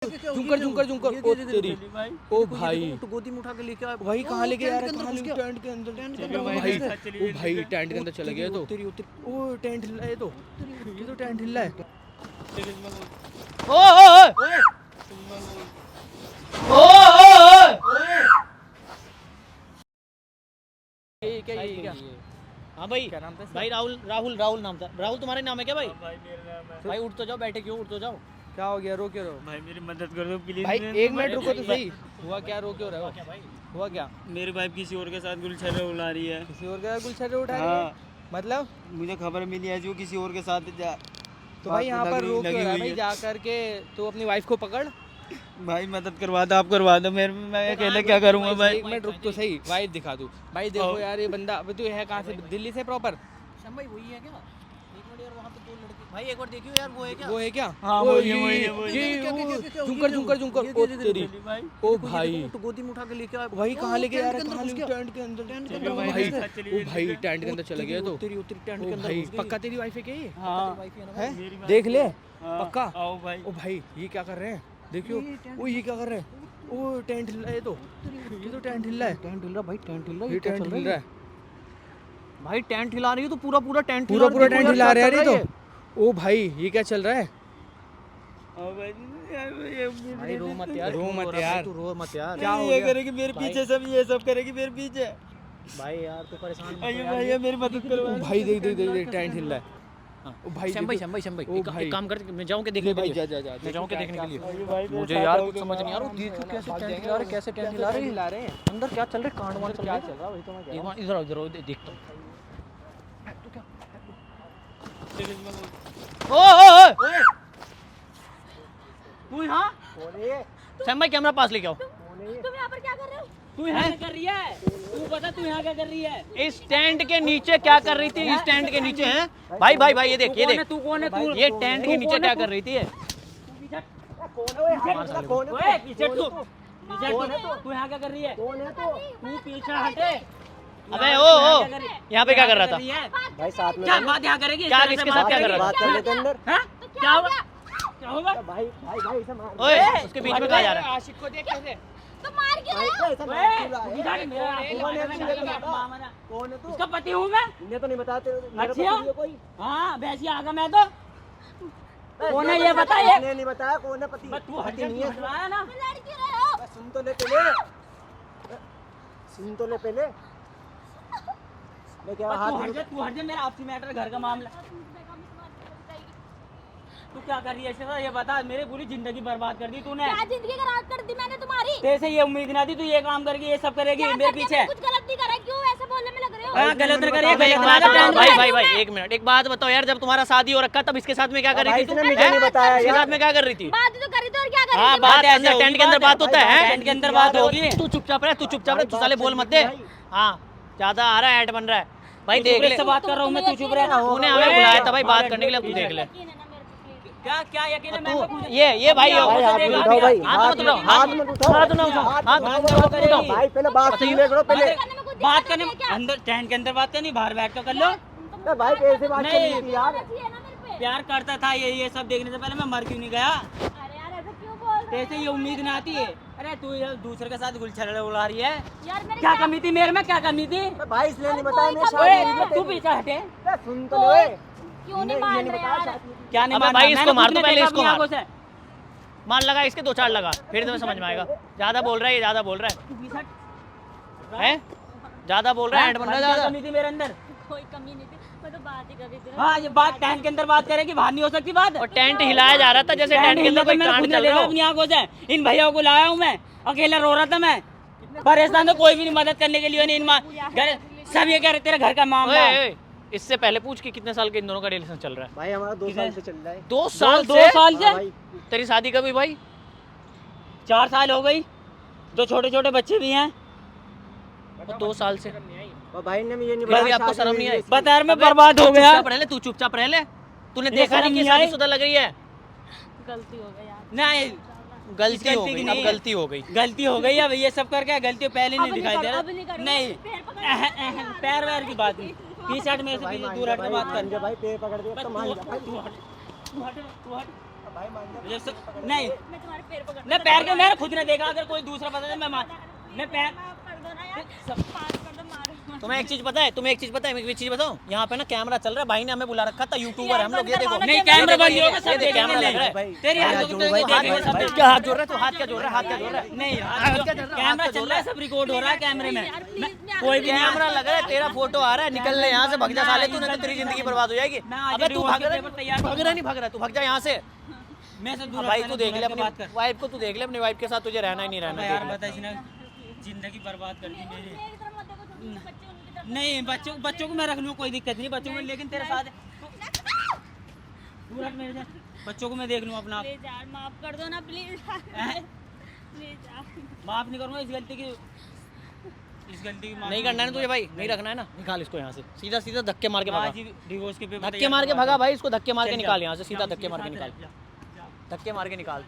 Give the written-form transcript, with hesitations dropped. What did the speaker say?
झुंकर झुंकर झुंकर ओ तेरी ओ भाई तो गोदी में उठा के लेके आया भाई कहाँ लेके जा रहा है? कहाँ लेके? टेंट के अंदर भाई ओ भाई टेंट के अंदर चला गया तो ओ टेंट हिल रहा है तो ये तो टेंट हिल रहा है। ये क्या हाँ भाई क्या नाम था? भाई राहुल नाम था। राहुल तुम्हारे नाम है क्या भाई? भाई मेरा नाम है। भाई उठ तो जाओ, बैठे क्यों? उठ तो जाओ। क्या हो गया? रो क्यों रहे हो भाई मेरी मदद कर दो प्लीज। भाई? एक मिनट रुको तो सही। हुआ क्या? रो क्यों रहे हो? हुआ क्या? मेरे भाई किसी और के साथ गुलछर्रे उड़ा रही है। किसी और का गुलछर्रे उठा रही है? मतलब मुझे खबर मिली है जो किसी और के साथ तो भाई यहाँ पर रो क्यों रहा है भाई? है। जा करके तू अपनी वाइफ को पकड़। भाई मदद करवा दो, आप करवा दो। मैं अकेले क्या करूँगा भाई? एक मिनट रुक तो सही, वाइफ दिखा दूँ। भाई देखो यार ये बंदा, अबे तू है कहाँ से? दिल्ली से प्रॉपर? श्याम भाई वही है क्या? एक मिनट यार, वहाँ पे दो लड़के। भाई एक बार देखियो यार, वो है क्या? वो है क्या? हाँ, ओ, वही है, ये- वही है, वही ये है। वो झुंकर झुंकर झुंकर ओ तेरी भाई ओ भाई तो गोदी में उठा के लेके आया भाई कहाँ लेके जा रहा है? कहाँ घुस लेके? गया। टेंट के अंदर चलो भाई, भाई मेरे साथ चलिए, ओ भाई टेंट के अंदर चला गया तो तेरी टेंट के ओ अंदर भाई घुस गई। पक्का तेरी वाइफ है क्या ये? हाँ वाइफ है ना है? मेरी बात देख ले हाँ, पक्का। आओ भाई। ओ भाई ये क्या कर रहे हैं? देखियो ओ ये क्या कर रहे हैं? ओ टेंट हिल रहा है तो ये तो टेंट हिल रहा है। टेंट हिल रहा भाई, टेंट हिल रहा ये टेंट हिल रहा है भाई। टेंट हिला रही है तो पूरा टेंट पूरा टेंट हिला रहा है यार ये तो। ओ भाई ये क्या चल रहा है? आओ भाई। भाई रो मत यार, रो क्यों मत रहा है? यार। तू रो मत यार। क्या हो ये गया? करेगी मेरे पीछे, सब ये सब करेगी मेरे पीछे। भाई यार तू परेशान मत हो अयो यार। भाई मेरी मदद करो। ओ भाई देख टेंट हिल रहा है। ओ भाई श्याम भाई देखो। ओ एक भाई। काम कर, मैं जाऊँ के देखने ले के भाई लिए। जा मैं जाऊँ के देखने के लिए। अयो भाई मेरे मुझे साथ यार आओ कुछ तो समझ नहीं आ रहा। हम देखो कैसे भाग टेंट जाएंगे हिला रहे, और कैसे टेंट कैसे हिला रहे हिला रहे हैं? अंदर क्या चल रहा है? कांड वांड चल क्या रहा चल रहा है? वही तो मैं कह है। रहा हूँ। इधर आओ देखता हूँ। तू यहाँ? श्याम भाई कैमरा पास लेके आओ। तुम यहाँ पर क्या कर रहे हो? तू यहाँ क्या कर रही है? तू बता, तू यहाँ क्या कर रही है? इस टेंट के नीचे क्या कर रही थी? इस टेंट के नीचे है भाई ये देख, ये देख। तू कौन है? तू ये टेंट के नीचे क्या कर रही थी? पीछे तू यहाँ क्या कर रही है? तू पीछे हटे। अबे ओ यहाँ पे क्या कर रहा था? भाई साथ में क्या बात यहाँ करेगी? क्या किसके साथ क्या कर रहा था? करने के अंदर हाँ? क्या होगा? क्या होगा? भाई इसे मार ओए उसके बीच में कहाँ जा रहा है? आशिक को देख कैसे? तो मार क्यों रहे हो? कौन है तू? उसका पति हूँ मैं। इन्हें तो नहीं बताते अच्छा? कोई हाँ वैसे आगा मैं तो। कौन है ये बता ये? इसने नहीं बताया कौन है पति। तू हटी नहीं है ना? लड़ क्यों रहे हो? सुन तो ले पहले, सुन तो ले पहले। मैं क्या हाथ तू हट जा, मेरा आपसी मैटर, घर का मामला। तू क्या कर रही है? ऐसे ये बता, मेरी पूरी जिंदगी बर्बाद कर दी तूने। क्या जिंदगी खराब कर दी मैंने तुम्हारी? तेरे से ये उम्मीद ना थी तू ये काम करेगी, ये सब करेगी क्या मेरे करके पीछे। मैंने कुछ गलत नहीं करा, क्यों ऐसे बोलने में लग रहे हो? हाँ गलत नहीं करिए, भाई, गलत बात है। भाई, भाई भाई, एक मिनट, एक बात बताओ यार, जब तुम्हारा शादी हो रखा तब इसके साथ में क्या कर रही थी? इसने मुझे नहीं बताया इसके यार। साथ में क्या कर रही थी? बात तो करी थी और क्या करी हाँ थी? बात ऐसे टेंट के अंदर बात होता है। भाई, टेंट के अंदर बात बात होगी। तू चुपचाप रह, तू साले बोल मत दे। हाँ ज्यादा आ रहा है, ऐड बन रहा है भाई। देख ले, बात कर रहा हूँ मैं, तू चुप रह। तूने हमें बुलाया था भाई बात करने के लिए, तू देख ले। यकीन है ना मेरे पे? क्या क्या यकीन है? मैं ये भाई भाई, हाथ मत उठाओ भाई, हाथ मत उठाओ, हाथ मत उठाओ। हाथ ना उठाओ, हाथ मत उठाओ। भाई पहले बात सुन ले करो पहले। करने में कुछ बात दिक्कत करने है क्या? अंदर टेंट के अंदर बात करनी, बाहर बैठ कर लो। तो भाई कैसे बात कर नहीं। रही थी यार? रखी है ना मेरे पे। प्यार करता था ये सब देखने से पहले मैं मर क्यों नहीं गया? अरे यार ऐसा क्यों बोल रहे तेरे से ये उम्मीद ना आती है। अरे तू यार दूसरे के साथ गुलछर्रे उड़ा रही है। हो? यार मेरे क्या कमी थी मेरे में? क्या कमी थी? भाई इसलिए नहीं बताया मैं ओए, शादी तू पीछे हटे। सुन तो ले। क्यों नहीं मान रहे यार? क्या नहीं अबे मानना? भाई, इसको मैंने मार खुद दो ने पहले, देखा इसको अपनी मार। आंखों से। मार लगा इसके, 2-4 लगा, फिर तुम्हें समझ में आएगा। ज्यादा बोल रहा है ये, ज्यादा बोल रहा है, ज्यादा बोल रहा है, ऐड बन रहा है ज्यादा। कमी थी मेरे अंदर। कोई कमी नहीं थी, मैं तो बात ही कर रही थी। हाँ ये बात टेंट के अंदर बात करेगी, बाहर नहीं हो सकती बात। और टेंट हिलाया जा रहा था जैसे टेंट के अंदर कोई मैंने कांड खुद ने चल देखा रहा हो। अपनी आंखों से। इन भैया को लाया हूँ मैं, अकेला रो रहा था मैं, परेशान था, कोई भी नहीं मदद करने के लिए नहीं। घर सब ये कह रहे तेरे घर का मामला है। ओए, इससे पहले पूछ कि कितने साल के इन दोनों का रिलेशन चल रहा है? भाई हमारा 2 साल से चल रहा है। 2 साल दो से? साल से? भाई तेरी शादी कब हुई भाई? 4 साल हो गई, 2 छोटे छोटे बच्चे भी हैं। 2 साल से और भाई ने ये नहीं भाई, बताया आपको शादी शर्म हुई नहीं है आई? इसकी। बता मैं बर्बाद हो गया। चुपचाप रह ले, तू चुपचाप रह ले। तूने देखा शर्म नहीं कि नहीं आई? शादीशुदा लग रही है? गलती हो गई यार। नहीं गलती हो गलती गई, नहीं अब है। गलती हो गई। गलती हो गई, अब ये सब करके गलती पहले नहीं अब नहीं दिखाई दे कर- रहा। अब नहीं करूंगी। नहीं पैर पकड़ पैर वैर की बात नहीं, टी शर्ट मेरे से भाई पीछे मान दूर जा, हट के भाई बात मान जा, कर। भाई पैर पकड़ दे बस तो मान जा भाई। तू हट। नहीं मैं पैर के मैंने खुद ने देखा, अगर कोई दूसरा पता है मैं पैर तुम्हें एक चीज पता है, मैं एक चीज बताऊं, यहाँ पे ना कैमरा चल रहा है, भाई ने हमें बुला रखा था, यूट्यूबर है हम लोग, ये देखो नहीं कैमरा बंद होगा, सब ये कैमरा लग रहा है। तेरी हाथ क्या हाथ जोड़ रहा है तू, हाथ क्या जोड़ रहा है नहीं कैमरा चल रहा है, सब रिकॉर्ड हो रहा है कैमरे में, कोई भी कैमरा लग रहा है, तेरा फोटो आ रहा है, निकल ले यहाँ से, भग जा साले तू, नहीं तो तेरी जिंदगी बर्बाद हो जाएगी। अबे तू भाग रहा है, तू भग जा यहाँ से। मैं सब भाई तू देख ले अपनी वाइफ को, तू देख ले अपनी वाइफ के साथ, तुझे रहना ही नहीं रहना यार बता इसने जिंदगी बर्बाद कर दी मेरी। नहीं बच्चों को मैं रख लूँ, कोई दिक्कत नहीं बच्चों में, लेकिन तेरे साथ तू रख मेरे साथ, बच्चों को मैं देख लूँ अपना। माफ कर दो ना प्लीज। माफ नहीं करूँगा इस गलती की नहीं करना है ना तुझे भाई, नहीं रखना है ना, निकाल इसको यहाँ से, सीधा सीधा धक्के मार के भगा, डिवोर्स के पेपर धक्के मार के भगा भाई, इसको धक्के मार के निकाल यहाँ से, सीधा धक्के मार के निकाल, धक्के मार के निकाल।